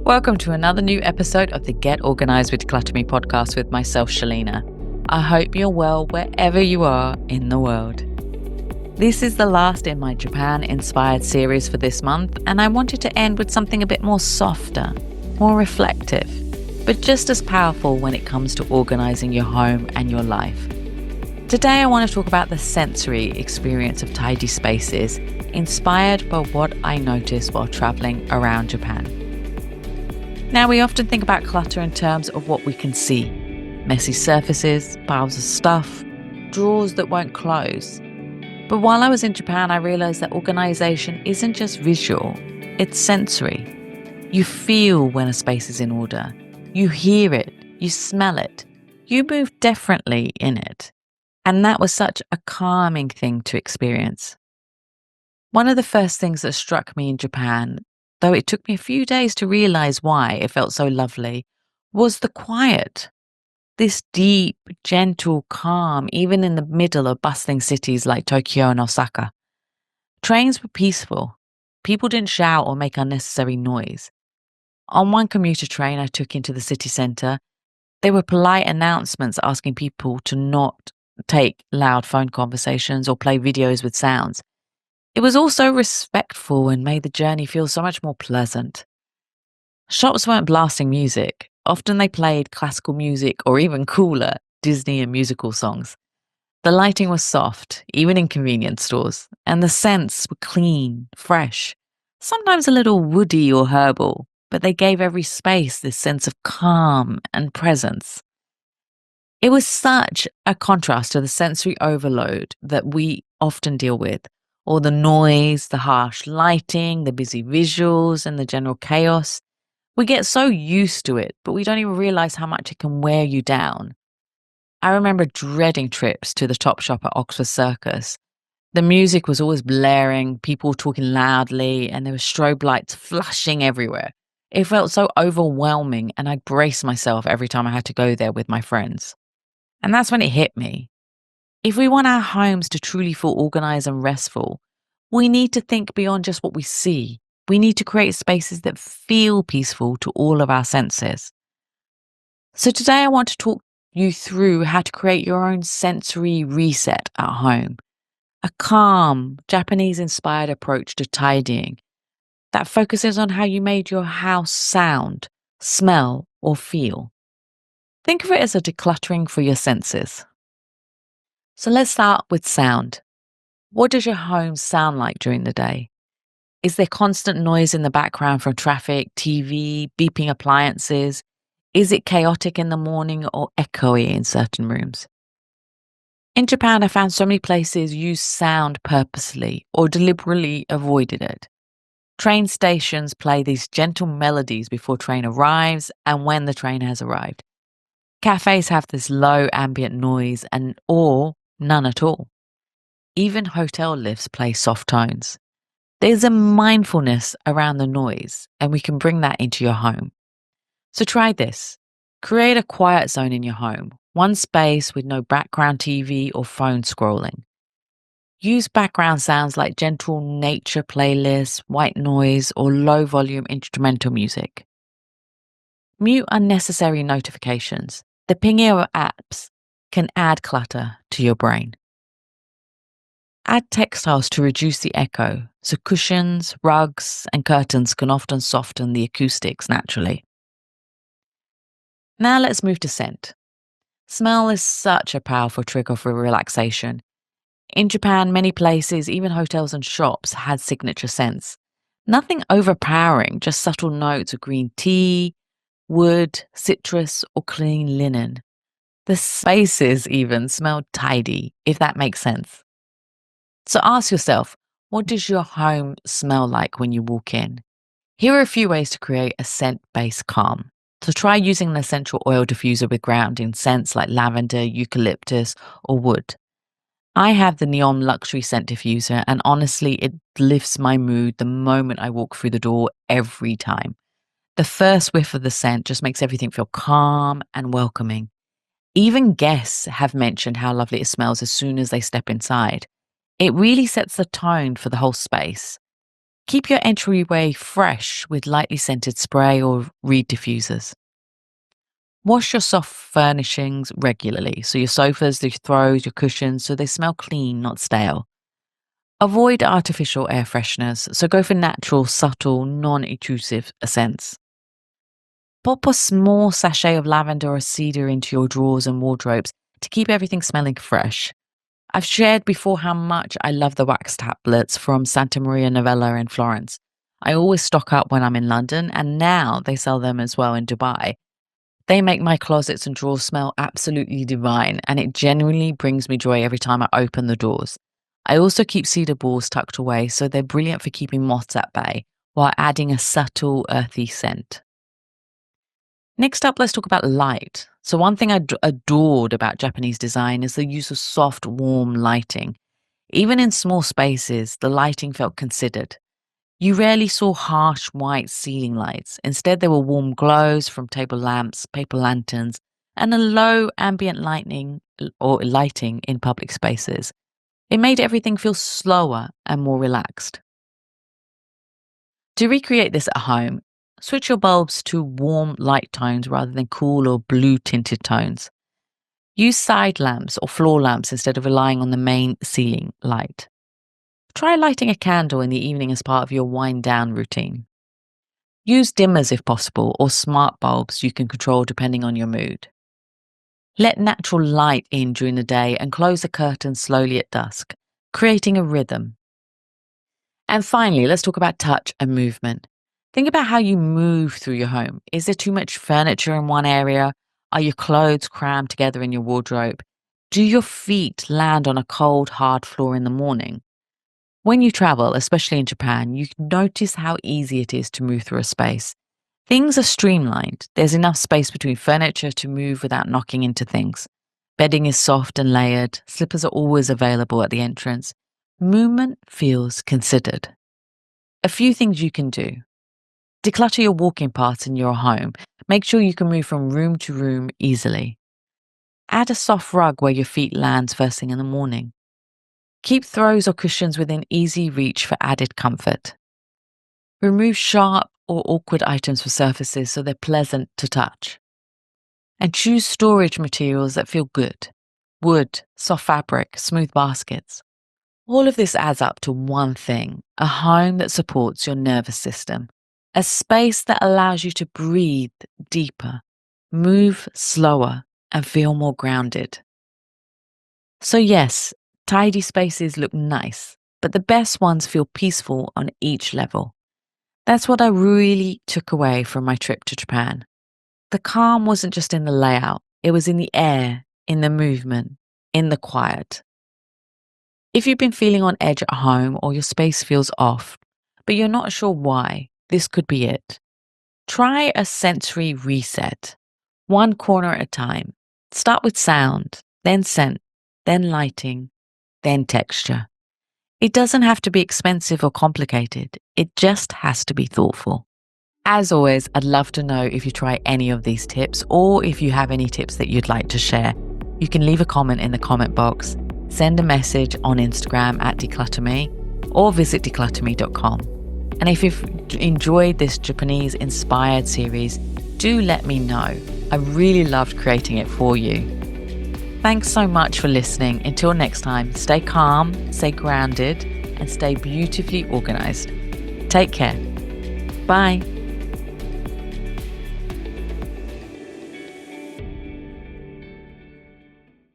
Welcome to another new episode of the Get Organised with Clutter Me podcast with myself, Shalina. I hope you're well wherever you are in the world. This is the last in my Japan-inspired series for this month, and I wanted to end with something a bit more softer, more reflective, but just as powerful when it comes to organising your home and your life. Today I want to talk about the sensory experience of tidy spaces, inspired by what I noticed while travelling around Japan. Now, we often think about clutter in terms of what we can see. Messy surfaces, piles of stuff, drawers that won't close. But while I was in Japan, I realized that organization isn't just visual, it's sensory. You feel when a space is in order. You hear it, you smell it, you move differently in it. And that was such a calming thing to experience. One of the first things that struck me in Japan, though it took me a few days to realize why it felt so lovely, was the quiet. This deep, gentle calm, even in the middle of bustling cities like Tokyo and Osaka. Trains were peaceful. People didn't shout or make unnecessary noise. On one commuter train I took into the city centre, there were polite announcements asking people to not take loud phone conversations or play videos with sounds. It was also respectful and made the journey feel so much more pleasant. Shops weren't blasting music. Often they played classical music or even cooler, Disney and musical songs. The lighting was soft, even in convenience stores, and the scents were clean, fresh, sometimes a little woody or herbal, but they gave every space this sense of calm and presence. It was such a contrast to the sensory overload that we often deal with. All the noise, the harsh lighting, the busy visuals, and the general chaos. We get so used to it, but we don't even realize how much it can wear you down. I remember dreading trips to the Top Shop at Oxford Circus. The music was always blaring, people talking loudly, and there were strobe lights flashing everywhere. It felt so overwhelming, and I braced myself every time I had to go there with my friends. And that's when it hit me. If we want our homes to truly feel organized and restful, we need to think beyond just what we see. We need to create spaces that feel peaceful to all of our senses. So today I want to talk you through how to create your own sensory reset at home. A calm, Japanese-inspired approach to tidying that focuses on how you made your house sound, smell, or feel. Think of it as a decluttering for your senses. So let's start with sound. What does your home sound like during the day? Is there constant noise in the background from traffic, TV, beeping appliances? Is it chaotic in the morning or echoey in certain rooms? In Japan, I found so many places use sound purposely or deliberately avoided it. Train stations play these gentle melodies before train arrives and when the train has arrived. Cafes have this low ambient noise or none at all. Even hotel lifts play soft tones. There's a mindfulness around the noise, and we can bring that into your home. So try this. Create a quiet zone in your home, one space with no background TV or phone scrolling. Use background sounds like gentle nature playlists, white noise, or low volume instrumental music. Mute unnecessary notifications. The pinging of apps can add clutter to your brain. Add textiles to reduce the echo, so cushions, rugs, and curtains can often soften the acoustics naturally. Now let's move to scent. Smell is such a powerful trigger for relaxation. In Japan, many places, even hotels and shops, had signature scents. Nothing overpowering, just subtle notes of green tea, wood, citrus, or clean linen. The spaces even smelled tidy, if that makes sense. So ask yourself, what does your home smell like when you walk in? Here are a few ways to create a scent-based calm. So try using an essential oil diffuser with grounding scents like lavender, eucalyptus, or wood. I have the Neon Luxury Scent Diffuser, and honestly, it lifts my mood the moment I walk through the door every time. The first whiff of the scent just makes everything feel calm and welcoming. Even guests have mentioned how lovely it smells as soon as they step inside. It really sets the tone for the whole space. Keep your entryway fresh with lightly scented spray or reed diffusers. Wash your soft furnishings regularly, so your sofas, your throws, your cushions, so they smell clean, not stale. Avoid artificial air fresheners, so go for natural, subtle, non-intrusive scents. Pop a small sachet of lavender or cedar into your drawers and wardrobes to keep everything smelling fresh. I've shared before how much I love the wax tablets from Santa Maria Novella in Florence. I always stock up when I'm in London, and now they sell them as well in Dubai. They make my closets and drawers smell absolutely divine, and it genuinely brings me joy every time I open the doors. I also keep cedar balls tucked away, so they're brilliant for keeping moths at bay while adding a subtle, earthy scent. Next up, let's talk about light. So, one thing I adored about Japanese design is the use of soft, warm lighting. Even in small spaces, the lighting felt considered. You rarely saw harsh white ceiling lights. Instead, there were warm glows from table lamps, paper lanterns, and a low ambient lighting in public spaces. It made everything feel slower and more relaxed. To recreate this at home, switch your bulbs to warm light tones rather than cool or blue tinted tones. Use side lamps or floor lamps instead of relying on the main ceiling light. Try lighting a candle in the evening as part of your wind down routine. Use dimmers if possible or smart bulbs you can control depending on your mood. Let natural light in during the day and close the curtains slowly at dusk, creating a rhythm. And finally, let's talk about touch and movement. Think about how you move through your home. Is there too much furniture in one area? Are your clothes crammed together in your wardrobe? Do your feet land on a cold, hard floor in the morning? When you travel, especially in Japan, you notice how easy it is to move through a space. Things are streamlined. There's enough space between furniture to move without knocking into things. Bedding is soft and layered. Slippers are always available at the entrance. Movement feels considered. A few things you can do. Declutter your walking paths in your home. Make sure you can move from room to room easily. Add a soft rug where your feet lands first thing in the morning. Keep throws or cushions within easy reach for added comfort. Remove sharp or awkward items from surfaces so they're pleasant to touch. And choose storage materials that feel good. Wood, soft fabric, smooth baskets. All of this adds up to one thing, a home that supports your nervous system. A space that allows you to breathe deeper, move slower, and feel more grounded. So yes, tidy spaces look nice, but the best ones feel peaceful on each level. That's what I really took away from my trip to Japan. The calm wasn't just in the layout, it was in the air, in the movement, in the quiet. If you've been feeling on edge at home or your space feels off, but you're not sure why, this could be it. Try a sensory reset, one corner at a time. Start with sound, then scent, then lighting, then texture. It doesn't have to be expensive or complicated. It just has to be thoughtful. As always, I'd love to know if you try any of these tips or if you have any tips that you'd like to share. You can leave a comment in the comment box, send a message on Instagram at declutterme or visit declutterme.com. And if you've enjoyed this Japanese inspired series, do let me know. I really loved creating it for you. Thanks so much for listening. Until next time, stay calm, stay grounded, and stay beautifully organized. Take care. Bye.